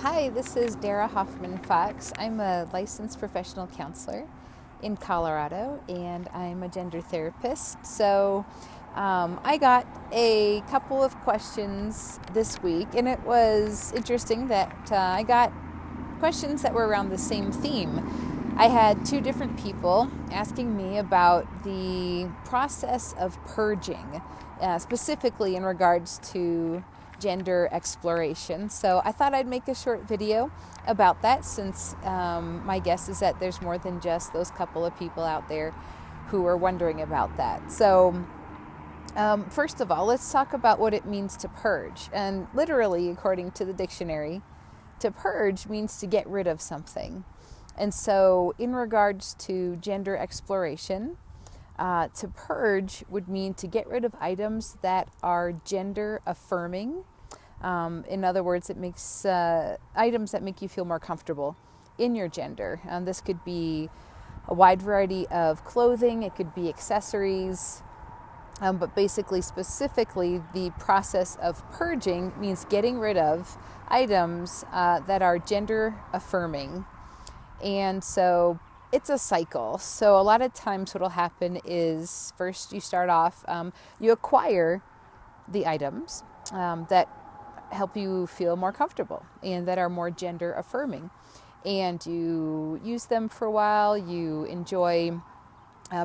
Hi, this is Dara Hoffman-Fox. I'm a licensed professional counselor in Colorado, and I'm a gender therapist. So I got a couple of questions this week, and it was interesting that I got questions that were around the same theme. I had two different people asking me about the process of purging, specifically in regards to gender exploration. So I thought I'd make a short video about that, since my guess is that there's more than just those couple of people out there who are wondering about that. So first of all, let's talk about what it means to purge. And literally, according to the dictionary, to purge means to get rid of something. And so in regards to gender exploration, to purge would mean to get rid of items that are gender affirming. In other words, it makes items that make you feel more comfortable in your gender. This could be a wide variety of clothing, it could be accessories, but basically, specifically, the process of purging means getting rid of items that are gender affirming. And so it's a cycle. So a lot of times what will happen is first you start off, you acquire the items that help you feel more comfortable and that are more gender affirming. And you use them for a while, you enjoy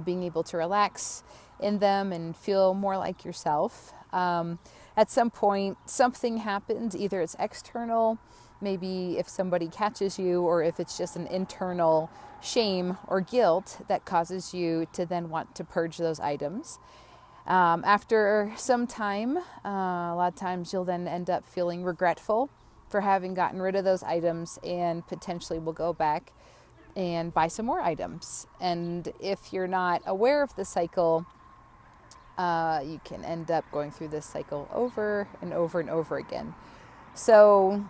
being able to relax in them and feel more like yourself. At some point, something happens, either it's external, maybe if somebody catches you, or if it's just an internal shame or guilt that causes you to then want to purge those items. After some time, a lot of times you'll then end up feeling regretful for having gotten rid of those items, and potentially will go back and buy some more items. And if you're not aware of the cycle, you can end up going through this cycle over and over and over again. So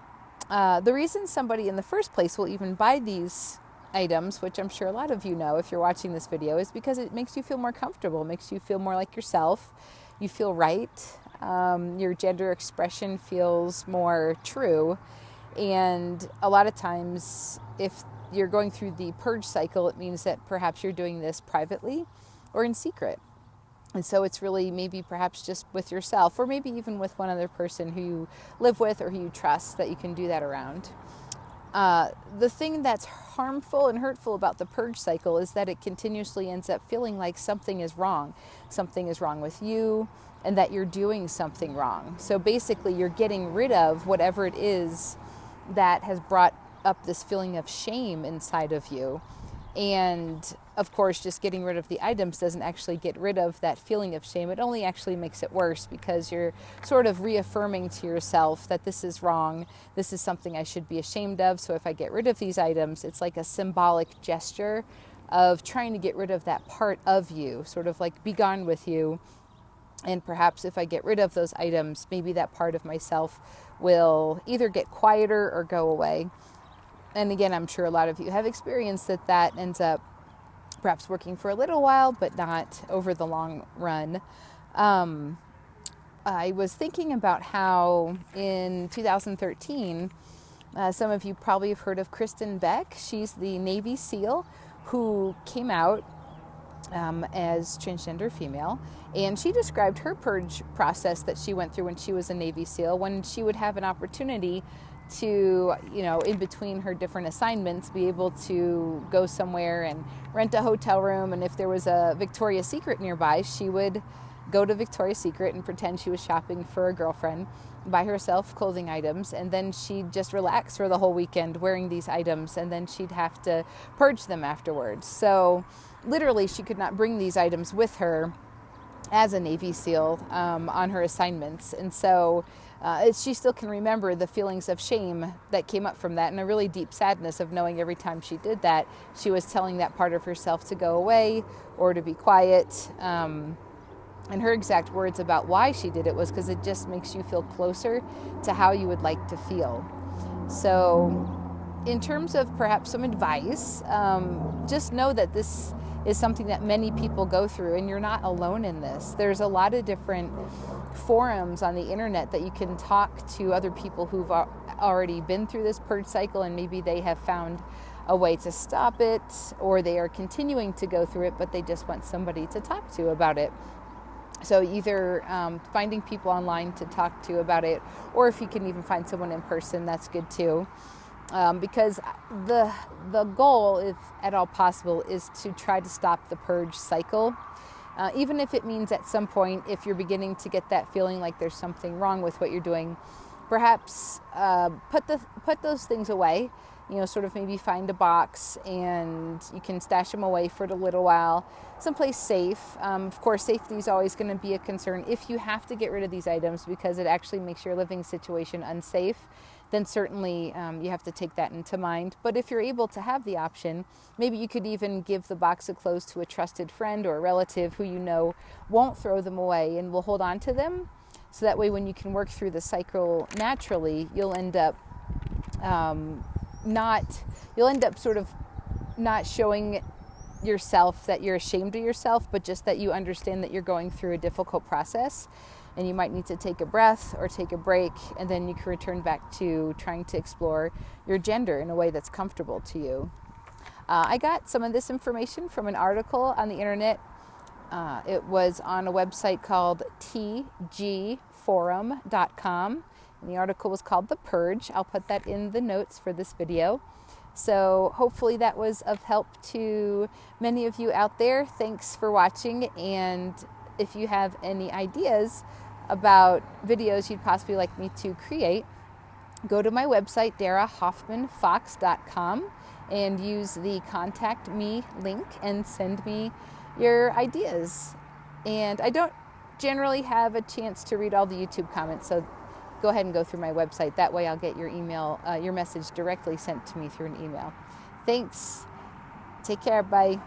the reason somebody in the first place will even buy these items, which I'm sure a lot of you know if you're watching this video, is because it makes you feel more comfortable, makes you feel more like yourself. You feel right. Your gender expression feels more true. And a lot of times, if you're going through the purge cycle, it means that perhaps you're doing this privately or in secret. And so it's really maybe perhaps just with yourself, or maybe even with one other person who you live with or who you trust, that you can do that around. The thing that's harmful and hurtful about the purge cycle is that it continuously ends up feeling like something is wrong. Something is wrong with you, and that you're doing something wrong. So basically, you're getting rid of whatever it is that has brought up this feeling of shame inside of you. And of course, just getting rid of the items doesn't actually get rid of that feeling of shame. It only actually makes it worse, because you're sort of reaffirming to yourself that this is wrong. This is something I should be ashamed of. So if I get rid of these items, it's like a symbolic gesture of trying to get rid of that part of you, sort of like be gone with you. And perhaps if I get rid of those items, maybe that part of myself will either get quieter or go away. And again, I'm sure a lot of you have experienced that ends up perhaps working for a little while, but not over the long run. I was thinking about how in 2013, some of you probably have heard of Kristin Beck. She's the Navy SEAL who came out as transgender female, and she described her purge process that she went through when she was a Navy SEAL, when she would have an opportunity to, in between her different assignments, be able to go somewhere and rent a hotel room. And if there was a Victoria's Secret nearby, she would go to Victoria's Secret and pretend she was shopping for a girlfriend, buy herself clothing items, and then she'd just relax for the whole weekend wearing these items, and then she'd have to purge them afterwards. So literally, she could not bring these items with her as a Navy SEAL on her assignments. And so she still can remember the feelings of shame that came up from that, and a really deep sadness of knowing every time she did that, she was telling that part of herself to go away or to be quiet. And her exact words about why she did it was because it just makes you feel closer to how you would like to feel. So in terms of perhaps some advice, just know that this is something that many people go through, and you're not alone in this. There's a lot of different forums on the internet that you can talk to other people who've already been through this purge cycle, and maybe they have found a way to stop it, or they are continuing to go through it, but they just want somebody to talk to about it. So either finding people online to talk to about it, or if you can even find someone in person, that's good too. Because the goal, if at all possible, is to try to stop the purge cycle. Even if it means at some point, if you're beginning to get that feeling like there's something wrong with what you're doing, perhaps put those things away. Sort of maybe find a box and you can stash them away for a little while, someplace safe. Of course, safety is always going to be a concern. If you have to get rid of these items because it actually makes your living situation unsafe, then certainly you have to take that into mind. But if you're able to have the option, maybe you could even give the box of clothes to a trusted friend or a relative who you know won't throw them away and will hold on to them. So that way when you can work through the cycle naturally, you'll end up sort of not showing yourself that you're ashamed of yourself, but just that you understand that you're going through a difficult process and you might need to take a breath or take a break, and then you can return back to trying to explore your gender in a way that's comfortable to you. I got some of this information from an article on the internet. It was on a website called tgforum.com. And the article was called The Purge. I'll put that in the notes for this video. So hopefully that was of help to many of you out there. Thanks for watching. And if you have any ideas about videos you'd possibly like me to create, go to my website, darahoffman-fox.com, and use the Contact Me link and send me your ideas. And I don't generally have a chance to read all the YouTube comments, so go ahead and go through my website. That way I'll get your email, your message directly sent to me through an email. Thanks. Take care. Bye.